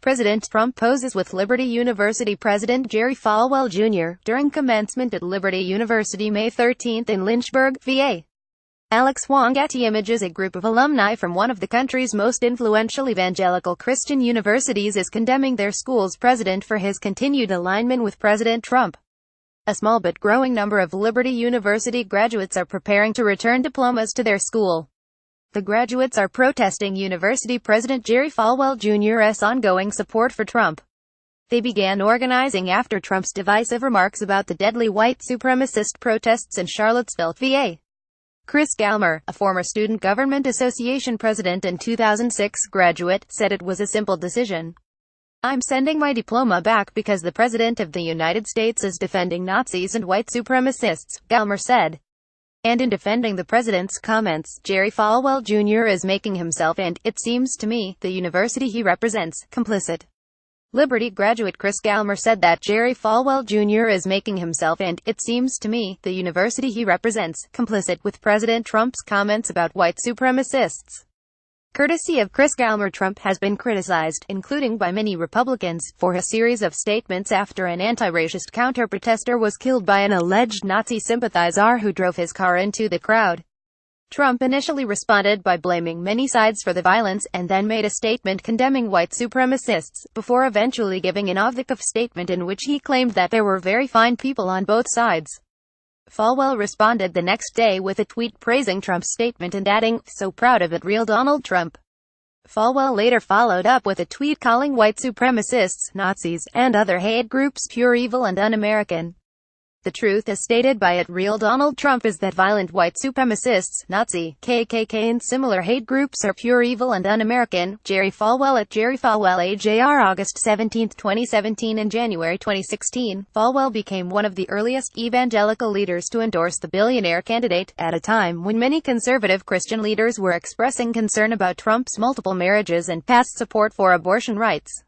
President Trump poses with Liberty University President Jerry Falwell, Jr. during commencement at Liberty University May 13 in Lynchburg, VA. Alex Wong. Getty Images. A group of alumni from one of the country's most influential evangelical Christian universities is condemning their school's president for his continued alignment with President Trump. A small but growing number of Liberty University graduates are preparing to return diplomas to their school. The graduates are protesting University President Jerry Falwell Jr.'s ongoing support for Trump. They began organizing after Trump's divisive remarks about the deadly white supremacist protests in Charlottesville, VA. Chris Galmer, a former Student Government Association president and 2006 graduate, said it was a simple decision. "I'm sending my diploma back because the President of the United States is defending Nazis and white supremacists," Galmer said. And in defending the president's comments, Jerry Falwell Jr. is making himself and, it seems to me, the university he represents, complicit. Liberty graduate Chris Galmer said that Jerry Falwell Jr. is making himself and, it seems to me, the university he represents, complicit with President Trump's comments about white supremacists. Courtesy of Chris Galmer, Trump has been criticized, including by many Republicans, for a series of statements after an anti-racist counter-protester was killed by an alleged Nazi sympathizer who drove his car into the crowd. Trump initially responded by blaming many sides for the violence, and then made a statement condemning white supremacists, before eventually giving an off-the-cuff statement in which he claimed that there were very fine people on both sides. Falwell responded the next day with a tweet praising Trump's statement and adding, "So proud of it, real Donald Trump." Falwell later followed up with a tweet calling white supremacists, Nazis, and other hate groups pure evil and un-American. The truth, as stated by @real Donald Trump, is that violent white supremacists, Nazi, KKK and similar hate groups are pure evil and un-American. Jerry Falwell @Jerry Falwell AJR. August 17, 2017 and January 2016, Falwell became one of the earliest evangelical leaders to endorse the billionaire candidate, at a time when many conservative Christian leaders were expressing concern about Trump's multiple marriages and past support for abortion rights.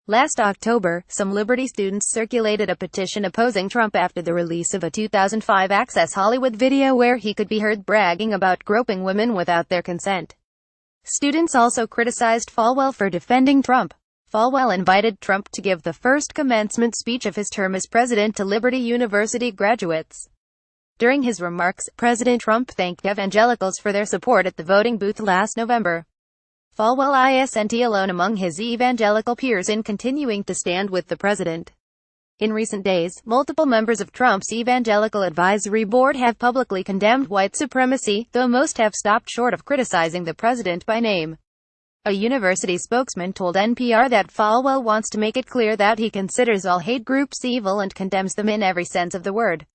Last October, some Liberty students circulated a petition opposing Trump after the release of a 2005 Access Hollywood video where he could be heard bragging about groping women without their consent. Students also criticized Falwell for defending Trump. Falwell invited Trump to give the first commencement speech of his term as president to Liberty University graduates. During his remarks, President Trump thanked evangelicals for their support at the voting booth last November. Falwell isn't alone among his evangelical peers in continuing to stand with the president. In recent days, multiple members of Trump's Evangelical Advisory Board have publicly condemned white supremacy, though most have stopped short of criticizing the president by name. A university spokesman told NPR that Falwell wants to make it clear that he considers all hate groups evil and condemns them in every sense of the word.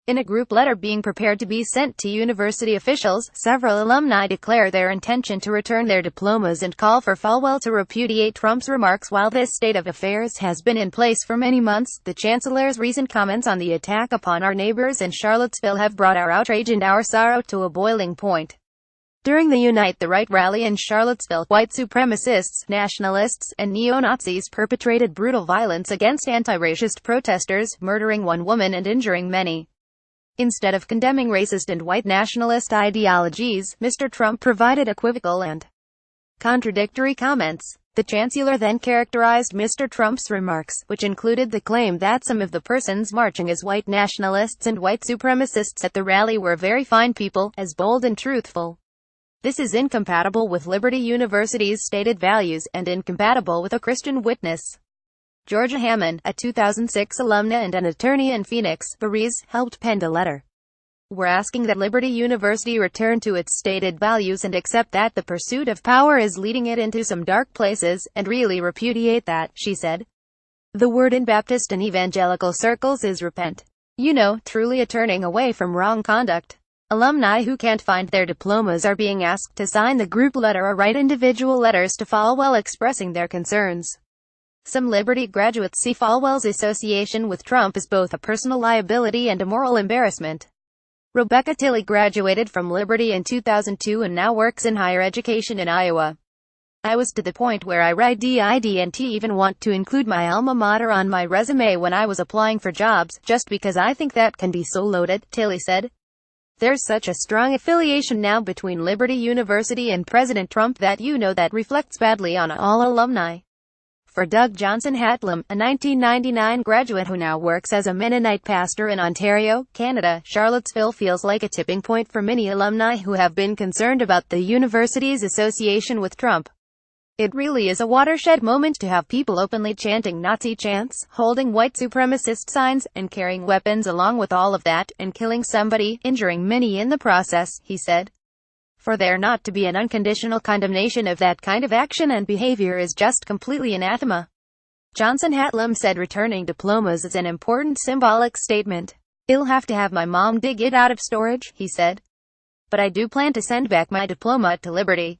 In a group letter being prepared to be sent to university officials, several alumni declare their intention to return their diplomas and call for Falwell to repudiate Trump's remarks. While this state of affairs has been in place for many months, the chancellor's recent comments on the attack upon our neighbors in Charlottesville have brought our outrage and our sorrow to a boiling point. During the Unite the Right rally in Charlottesville, white supremacists, nationalists, and neo-Nazis perpetrated brutal violence against anti-racist protesters, murdering one woman and injuring many. Instead of condemning racist and white nationalist ideologies, Mr. Trump provided equivocal and contradictory comments. The chancellor then characterized Mr. Trump's remarks, which included the claim that some of the persons marching as white nationalists and white supremacists at the rally were very fine people, as bold and truthful. This is incompatible with Liberty University's stated values, and incompatible with a Christian witness. Georgia Hammond, a 2006 alumna and an attorney in Phoenix, Paris, helped pen a letter. "We're asking that Liberty University return to its stated values and accept that the pursuit of power is leading it into some dark places, and really repudiate that," she said. The word in Baptist and evangelical circles is repent. Truly a turning away from wrong conduct. Alumni who can't find their diplomas are being asked to sign the group letter or write individual letters to Falwell expressing their concerns. Some Liberty graduates see Falwell's association with Trump as both a personal liability and a moral embarrassment. Rebecca Tilley graduated from Liberty in 2002 and now works in higher education in Iowa. "I was to the point where I didn't even want to include my alma mater on my resume when I was applying for jobs, just because I think that can be so loaded," Tilley said. "There's such a strong affiliation now between Liberty University and President Trump that that reflects badly on all alumni." for Doug Johnson Hatlam, a 1999 graduate who now works as a Mennonite pastor in Ontario, Canada. Charlottesville feels like a tipping point for many alumni who have been concerned about the university's association with Trump. It really is a watershed moment to have people openly chanting Nazi chants, holding white supremacist signs, and carrying weapons along with all of that, and killing somebody, injuring many in the process, he said. For there not to be an unconditional condemnation of that kind of action and behavior is just completely anathema. Johnson Hatlam said returning diplomas is an important symbolic statement. I'll have to have my mom dig it out of storage, he said. But I do plan to send back my diploma to Liberty.